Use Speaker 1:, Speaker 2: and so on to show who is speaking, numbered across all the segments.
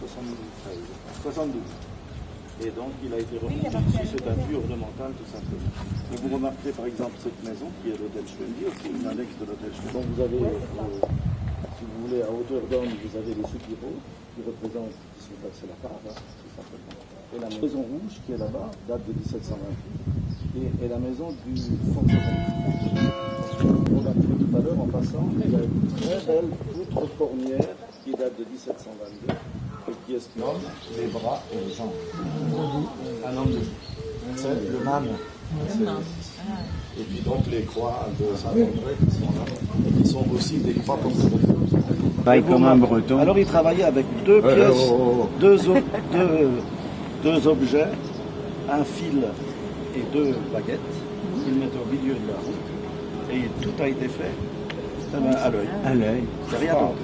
Speaker 1: 72. Et donc il a été reconduit ici, c'est un puits ornemental tout simplement. Et vous remarquez par exemple cette maison qui est l'hôtel Schwendi, aussi une annexe de l'hôtel Schwendi. Donc vous avez, si vous voulez, à hauteur d'homme, vous avez les soupiraux qui représentent, qui sont passés la part, hein, tout simplement. Et la maison rouge qui est là-bas date de 1728 et la maison du fonctionnaire. On l'a vu tout à l'heure en passant, il y a une très belle poutre cornière qui date de 1722. Et qui est ce qui homme, les bras et les jambes. Un homme de c'est le mâne. Et puis donc les croix de Saint-André qui sont là, et qui sont aussi des croix comme ça.
Speaker 2: Comme un breton.
Speaker 1: Alors il travaillait avec deux pièces, deux objets, un fil et deux baguettes. Il mettait au milieu de la route et tout a été fait à l'œil.
Speaker 2: À l'œil.
Speaker 1: C'est rien d'autre.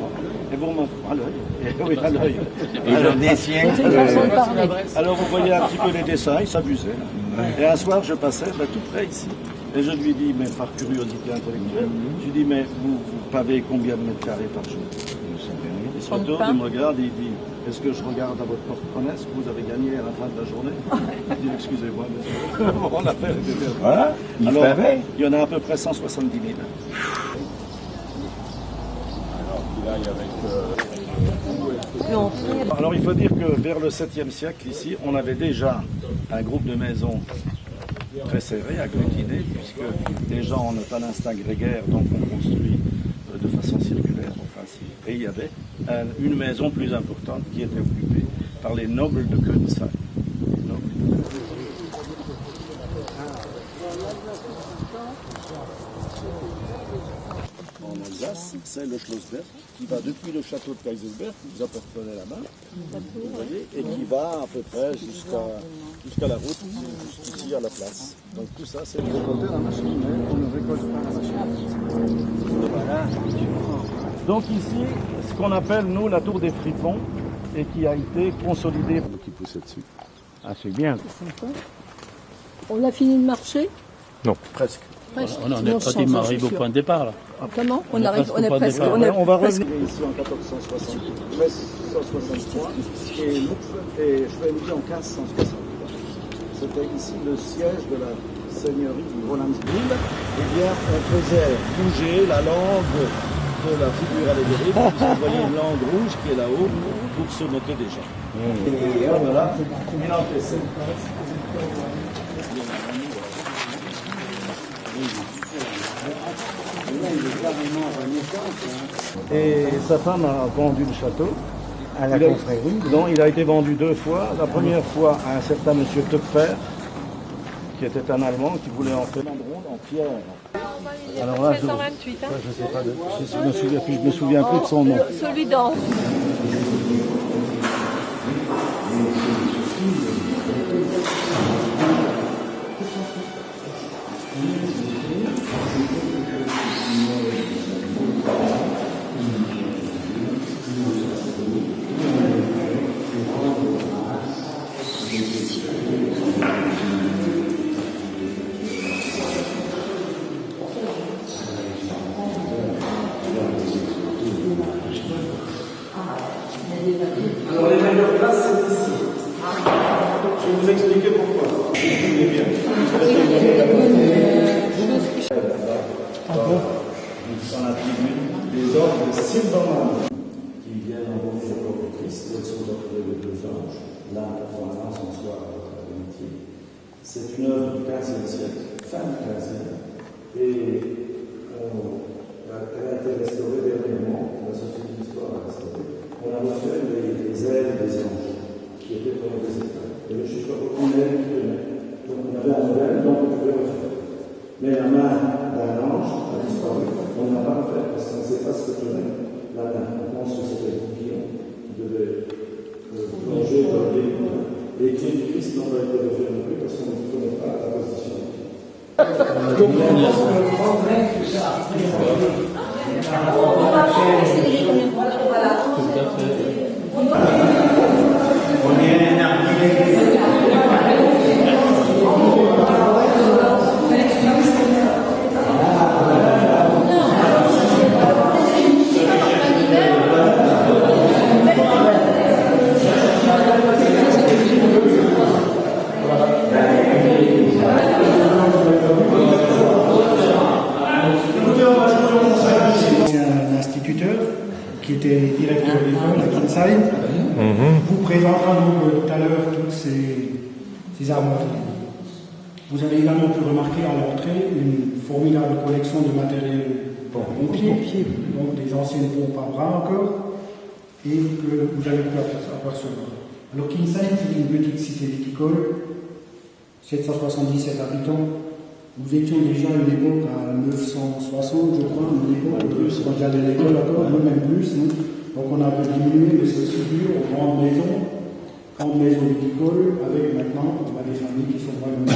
Speaker 1: Et vous remarquez, à l'œil. Oui, à l'œil.
Speaker 2: Et j'en dessine.
Speaker 1: Alors vous voyez un petit peu les dessins, il s'amusait. Et un soir, je passais tout près ici. Et je lui dis, mais par curiosité intellectuelle, je lui dis, mais vous pavez combien de mètres carrés par jour? Il se retourne, il me regarde et il dit, est-ce que je regarde à votre porte-monnaie ce que vous avez gagné à la fin de la journée? Il dit, excusez-moi, monsieur. On a fait.
Speaker 2: Voilà,
Speaker 1: il y en a à peu près 170 000. Alors il faut dire que vers le 7e siècle, ici, on avait déjà un groupe de maisons très serré, agglutiné, puisque les gens n'ont pas l'instinct grégaire, donc on construit de façon circulaire en principe. Et il y avait une maison plus importante qui était occupée par les nobles de Königsheim. En Alsace, c'est le Schlossberg qui va depuis le château de Kaisersberg, que vous appartenez là-bas, vous voyez, et qui va à peu près jusqu'à la route, ici à la place. Donc tout ça, c'est récolter la machine, mais on ne récolte pas la machine. Voilà. Donc ici, ce qu'on appelle, nous, la tour des Fripons, et qui a été consolidée. Qui poussait dessus.
Speaker 2: Ah, c'est bien.
Speaker 3: On a fini de marcher?
Speaker 1: Non, presque.
Speaker 4: On est pratiquement arrivé au point de départ là.
Speaker 3: Comment? On est presque.
Speaker 1: On va revenir ici en 1363 et Schwendi en 1563. C'était ici le siège de la seigneurie du Rolandsville. Eh bien, on faisait bouger la langue de la figure allégorique, puisqu'on voyait une langue rouge qui est là-haut pour se moquer des gens. Et voilà, il encaissait. Et sa femme a vendu le château
Speaker 2: à la confrérie.
Speaker 1: Non, il a été vendu 2 fois. La première fois à un certain monsieur Töpfer, qui était un Allemand, qui voulait en faire en pierre. Alors là, je sais pas, je me souviens plus de son nom.
Speaker 3: Celui d'Ange.
Speaker 1: Alors les meilleures places, c'est ici. Je vais vous expliquer pourquoi. Écoutez bien. Dans la tribune, les ordres de Silbermann qui viennent en bon de Christ, elles sont appelées les 2 anges, l'un pour un an, son soir à votre amitié. C'est une œuvre du XVe siècle, fin du XVe, et elle a été restaurée dernièrement, la Société d'Histoire a restauré. On a refait les ailes des anges, qui étaient dans les états. Et le chiffre on aile qui tenait. Donc on avait un modèle, donc on pouvait refaire. Mais la main d'un ange a disparu. On n'a pas refait parce qu'on ne sait pas ce que tenait la main. On pense que c'était le Poupillon qui devait plonger dans les mains. Les pieds du Christ n'ont pas été refaits non plus parce qu'on ne connaît pas la position.
Speaker 5: qui était directeur d'école à Kinside, vous présentera donc tout à l'heure toutes ces armoiries. Vous avez également pu remarquer à l'entrée une formidable collection de matériel pompier, donc des anciennes pompes à bras encore, et que vous avez pu apercevoir. Alors Kinside, c'est une petite cité viticole, 777 habitants. Nous étions déjà à une époque à 960, je crois, une époque, quand j'allais à l'école encore, même plus. Donc on a un peu diminué de cette structure aux grandes maisons viticoles, avec maintenant des familles qui sont vraiment